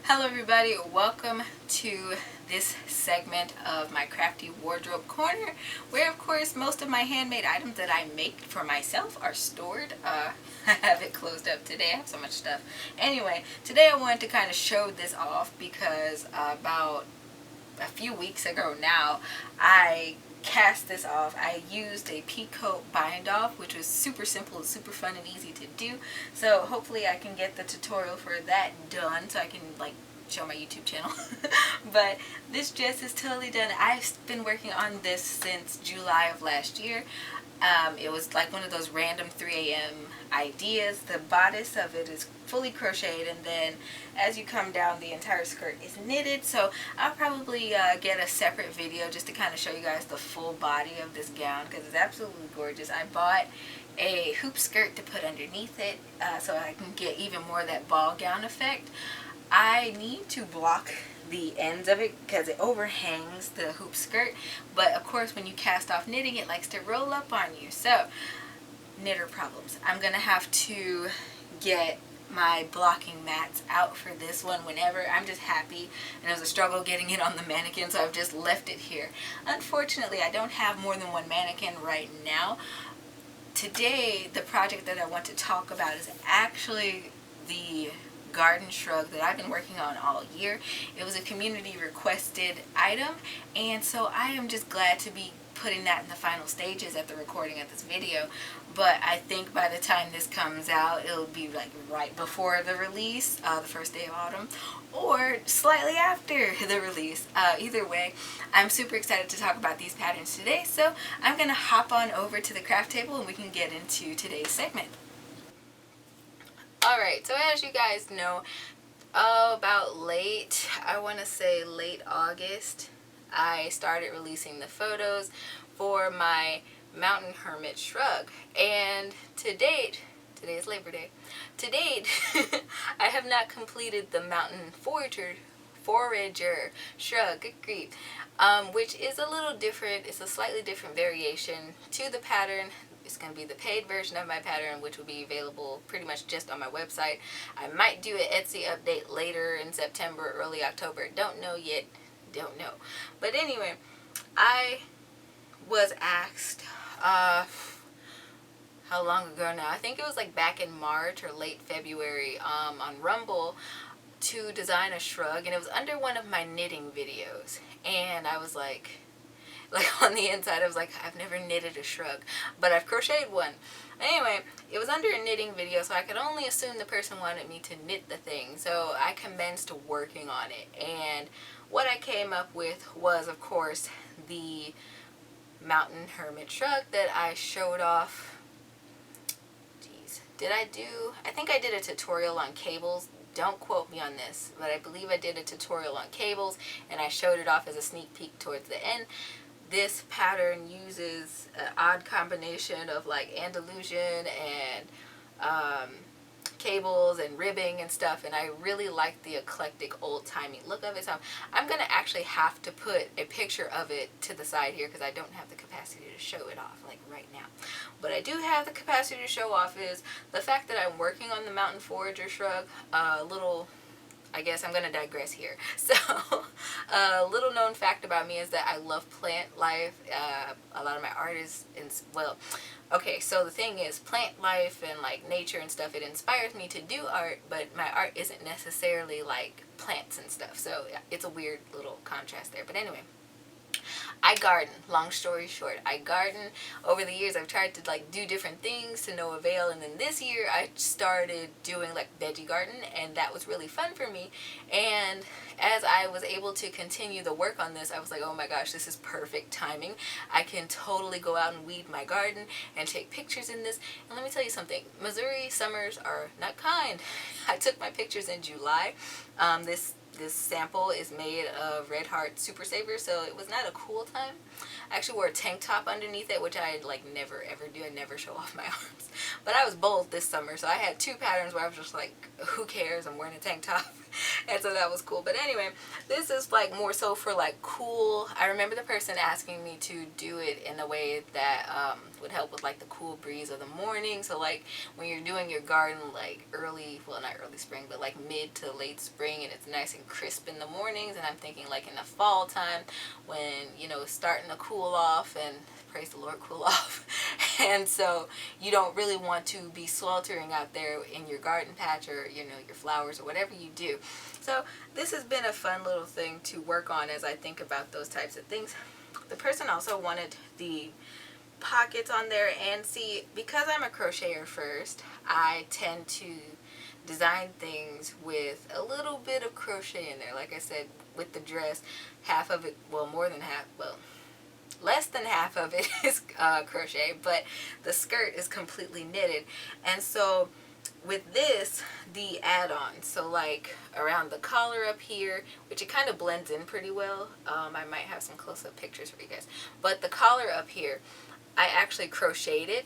Hello everybody, welcome to this segment of my Crafty Wardrobe Corner, where of course most of my handmade items that I make for myself are stored. I have it closed up today, I have so much stuff. Anyway, today I wanted to kind of show this off because about a few weeks ago now, I cast this off. I used a Peacoat bind off, which was super simple, super fun and easy to do. So hopefully I can get the tutorial for that done so I can like show my YouTube channel. But this dress is totally done. I've been working on this since July of last year. It was like one of those random 3 a.m. ideas. The bodice of it is fully crocheted, and then as you come down, the entire skirt is knitted. So I'll probably get a separate video just to kind of show you guys the full body of this gown because it's absolutely gorgeous. I bought a hoop skirt to put underneath it so I can get even more of that ball gown effect. I need to block the ends of it because it overhangs the hoop skirt, but of course when you cast off knitting it likes to roll up on you, so knitter problems. I'm gonna have to get my blocking mats out for this one whenever. I'm just happy, and it was a struggle getting it on the mannequin, so I've just left it here. Unfortunately, I don't have more than one mannequin right now. Today the project that I want to talk about is actually the garden shrug that I've been working on all year. It was a community requested item, and so I am just glad to be putting that in the final stages at the recording of this video. But I think by the time this comes out, it'll be like right before the release, the first day of autumn, or slightly after the release. Either way, I'm super excited to talk about these patterns today, so I'm gonna hop on over to the craft table and we can get into today's segment. Alright, so as you guys know, about late, I want to say late August, I started releasing the photos for my Mountain Hermit Shrug. And to date, today is Labor Day, to date, I have not completed the Mountain Forager Shrug, good grief, which is a little different. It's a slightly different variation to the pattern. It's going to be the paid version of my pattern, which will be available pretty much just on my website. I might do an Etsy update later in September, early October. Don't know yet. Don't know. But anyway, I was asked, how long ago now? I think it was like back in March or late February on Rumble to design a shrug. And it was under one of my knitting videos. And I was like on the inside I was like, I've never knitted a shrug, but I've crocheted one. Anyway, it was under a knitting video, so I could only assume the person wanted me to knit the thing, so I commenced working on it. And what I came up with was, of course, the Mountain Hermit Shrug that I showed off. Jeez, I think I did a tutorial on cables. Don't quote me on this, but I believe I did a tutorial on cables and I showed it off as a sneak peek towards the end. This pattern uses an odd combination of like Andalusian and cables and ribbing and stuff, and I really like the eclectic old-timey look of it. So I'm going to actually have to put a picture of it to the side here because I don't have the capacity to show it off like right now. But I do have the capacity to show off is the fact that I'm working on the Mountain Forager Shrug. I guess I'm going to digress here. So, a little known fact about me is that I love plant life. A lot of my art is, well, okay, so the thing is, plant life and like nature and stuff, it inspires me to do art, but my art isn't necessarily like plants and stuff. So, it's a weird little contrast there. But anyway, I garden. Long story short, I garden. Over the years I've tried to like do different things to no avail, and then this year I started doing like veggie garden, and that was really fun for me. And as I was able to continue the work on this, I was like, oh my gosh, this is perfect timing. I can totally go out and weed my garden and take pictures in this. And let me tell you something, Missouri summers are not kind. I took my pictures in July. This sample is made of Red Heart Super Saver, so it was not a cool time. I actually wore a tank top underneath it, which I like never ever do. I never show off my arms. But I was bold this summer, so I had two patterns where I was just like, who cares? I'm wearing a tank top. And so that was cool. But anyway, this is like more so for like cool. I remember the person asking me to do it in a way that would help with like the cool breeze of the morning. So like when you're doing your garden like early, well not early spring, but like mid to late spring, and it's nice and crisp in the mornings. And I'm thinking like in the fall time when, you know, it's starting to cool off, and praise the Lord, cool off. And so you don't really want to be sweltering out there in your garden patch, or, you know, your flowers or whatever you do. So this has been a fun little thing to work on as I think about those types of things. The person also wanted the pockets on there, and see, because I'm a crocheter first, I tend to design things with a little bit of crochet in there. Like I said, with the dress, half of it, well, more than half, well, less than half of it is crochet, but the skirt is completely knitted. And so with this, the add-ons, so like around the collar up here, which it kind of blends in pretty well. I might have some close-up pictures for you guys, but the collar up here, I actually crocheted it.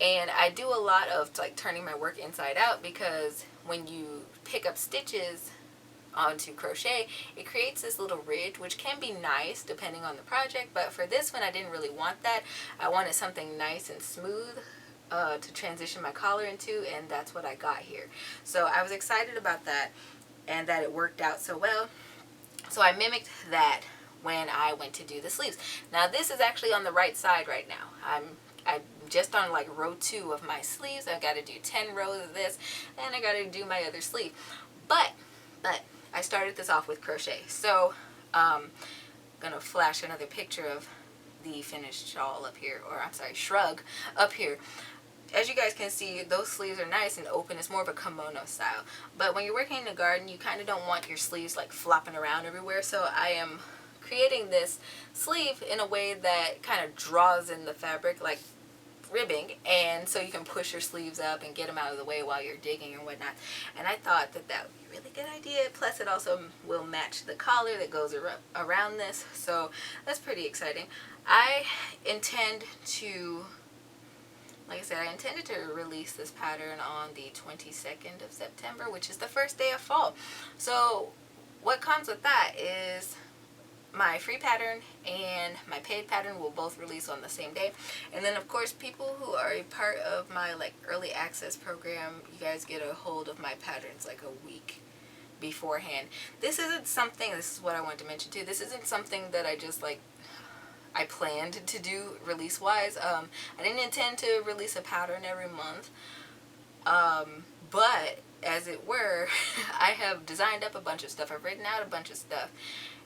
And I do a lot of like turning my work inside out, because when you pick up stitches onto crochet, it creates this little ridge, which can be nice depending on the project. But for this one, I didn't really want that. I wanted something nice and smooth to transition my collar into, and that's what I got here. So I was excited about that, and that it worked out so well. So I mimicked that when I went to do the sleeves. Now this is actually on the right side right now. I'm just on like row 2 of my sleeves. I've got to do 10 rows of this, and I got to do my other sleeve. But I started this off with crochet. So I'm gonna flash another picture of the finished shawl up here, or I'm sorry, shrug up here. As you guys can see, those sleeves are nice and open. It's more of a kimono style. But when you're working in the garden, you kind of don't want your sleeves like flopping around everywhere. So I am creating this sleeve in a way that kind of draws in the fabric like ribbing, and so you can push your sleeves up and get them out of the way while you're digging and whatnot. And I thought that that would be a really good idea. Plus it also will match the collar that goes around this, so that's pretty exciting. I intend to, like I said, I intended to release this pattern on the 22nd of September, which is the first day of fall. So what comes with that is my free pattern and my paid pattern will both release on the same day. And then of course, people who are a part of my like early access program, you guys get a hold of my patterns like a week beforehand. This isn't something, this is what I wanted to mention too, this isn't something that I just like I planned to do release wise. I didn't intend to release a pattern every month, but as it were, I have designed up a bunch of stuff, I've written out a bunch of stuff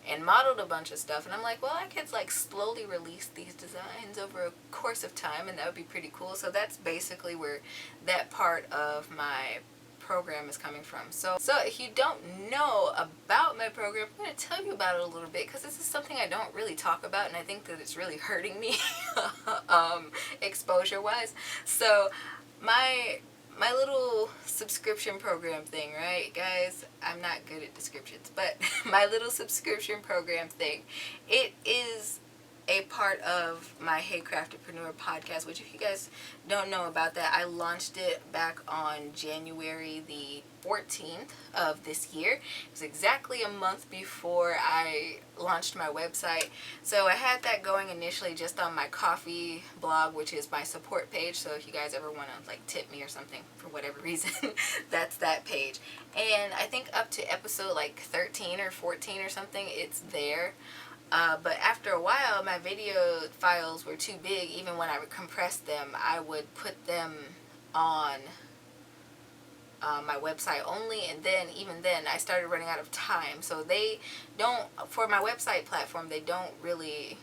and modeled a bunch of stuff, and I'm like, well, I could like slowly release these designs over a course of time, and that would be pretty cool. So that's basically where that part of my program is coming from. So if you don't know about my program, I'm going to tell you about it a little bit, because this is something I don't really talk about, and I think that it's really hurting me exposure wise. So my little subscription program thing, right, guys? I'm not good at descriptions, but my little subscription program thing, it is a part of my Hey Craftpreneur podcast, which if you guys don't know about that, I launched it back on January the 14th of this year. It was exactly a month before I launched my website. So I had that going initially just on my coffee blog, which is my support page. So if you guys ever want to like tip me or something for whatever reason, that's that page. And I think up to episode like 13 or 14 or something, it's there. But after a while, my video files were too big. Even when I would compress them, I would put them on my website only, and then even then I started running out of time. So they don't, for my website platform, they don't really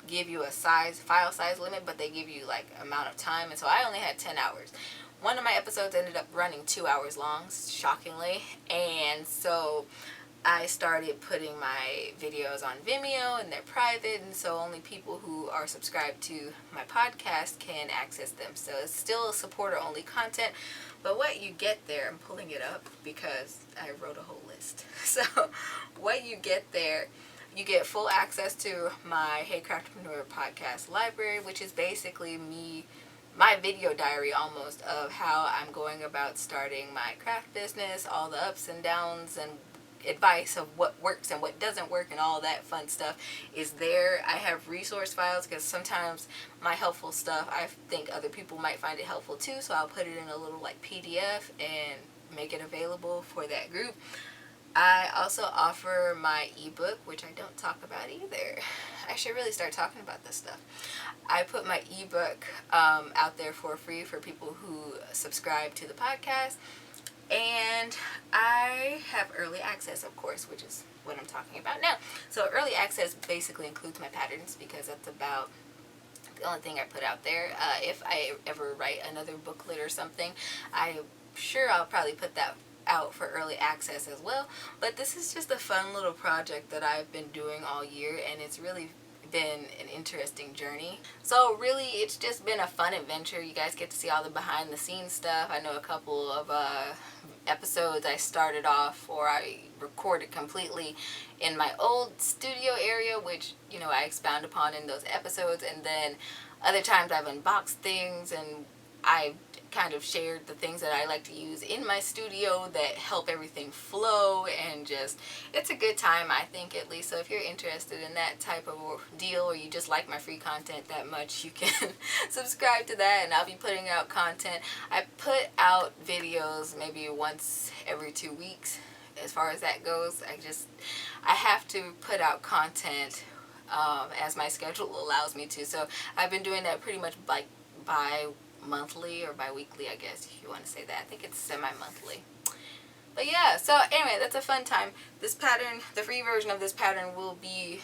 give you a file size limit, but they give you like amount of time, and so I only had 10 hours. One of my episodes ended up running 2 hours long, shockingly, and so I started putting my videos on Vimeo, and they're private, and so only people who are subscribed to my podcast can access them. So it's still supporter only content, but what you get there, I'm pulling it up because I wrote a whole list. So what you get there, you get full access to my Hey Craftpreneur podcast library, which is basically me my video diary almost of how I'm going about starting my craft business, all the ups and downs and advice of what works and what doesn't work and all that fun stuff is there. I have resource files because sometimes my helpful stuff I think other people might find it helpful too, so I'll put it in a little like PDF and make it available for that group. I also offer my ebook, which I don't talk about either. I should really start talking about this stuff. I put my ebook out there for free for people who subscribe to the podcast. And I have early access, of course, which is what I'm talking about now. So early access basically includes my patterns because that's about the only thing I put out there. If I ever write another booklet or something, I'm sure I'll probably put that out for early access as well. But this is just a fun little project that I've been doing all year, and it's really been an interesting journey. So really it's just been a fun adventure. You guys get to see all the behind the scenes stuff. I know a couple of episodes I started off or I recorded completely in my old studio area, which, you know, I expound upon in those episodes, and then other times I've unboxed things and I've kind of shared the things that I like to use in my studio that help everything flow, and just it's a good time, I think, at least. So if you're interested in that type of deal, or you just like my free content that much, you can subscribe to that, and I'll be putting out content. I put out videos maybe once every 2 weeks. As far as that goes, I have to put out content as my schedule allows me to. So I've been doing that pretty much like by monthly or bi-weekly, I guess, if you want to say that. I think it's semi-monthly. But yeah, so anyway, that's a fun time. This pattern, the free version of this pattern, will be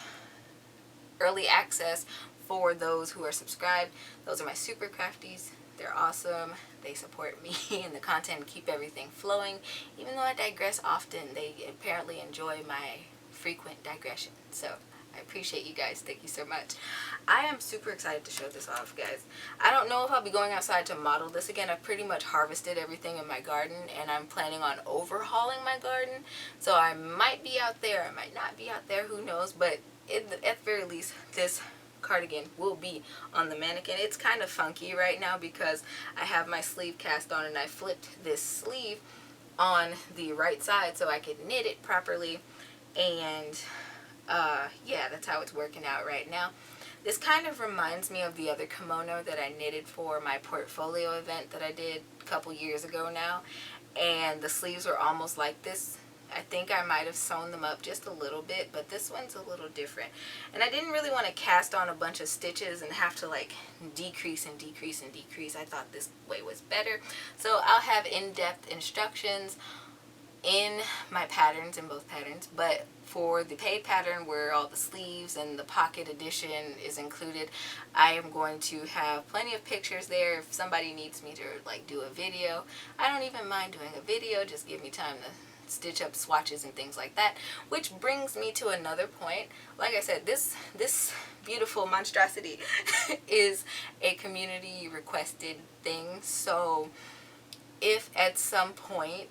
early access for those who are subscribed. Those are my super crafties. They're awesome. They support me and the content and keep everything flowing. Even though I digress often, they apparently enjoy my frequent digression. So I appreciate you guys. Thank you so much. I am super excited to show this off, guys. I don't know if I'll be going outside to model this again. I've pretty much harvested everything in my garden, and I'm planning on overhauling my garden. So I might be out there. I might not be out there. Who knows? But at the very least, this cardigan will be on the mannequin. It's kind of funky right now because I have my sleeve cast on and I flipped this sleeve on the right side so I could knit it properly, and yeah, that's how it's working out right now. This kind of reminds me of the other kimono that I knitted for my portfolio event that I did a couple years ago now, and the sleeves were almost like this. I think I might have sewn them up just a little bit, but this one's a little different. And I didn't really want to cast on a bunch of stitches and have to like decrease and decrease and decrease. I thought this way was better. So I'll have in-depth instructions in my patterns, in both patterns, but for the paid pattern where all the sleeves and the pocket edition is included, I am going to have plenty of pictures there if somebody needs me to like do a video. I don't even mind doing a video, just give me time to stitch up swatches and things like that. Which brings me to another point. Like I said, this beautiful monstrosity is a community requested thing, so if at some point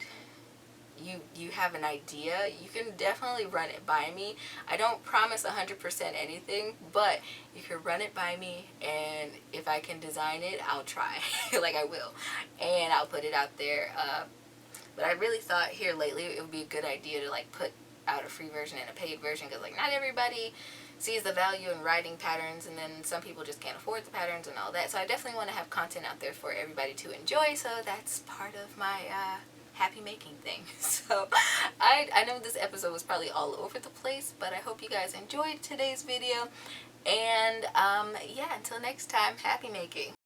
you have an idea, you can definitely run it by me. I don't promise 100% anything, but you can run it by me, and if I can design it, I'll try. Like I will, and I'll put it out there. But I really thought here lately it would be a good idea to like put out a free version and a paid version, because like not everybody sees the value in writing patterns, and then some people just can't afford the patterns and all that. So I definitely want to have content out there for everybody to enjoy, so that's part of my happy making thing. So I know this episode was probably all over the place, but I hope you guys enjoyed today's video, and yeah, until next time, happy making.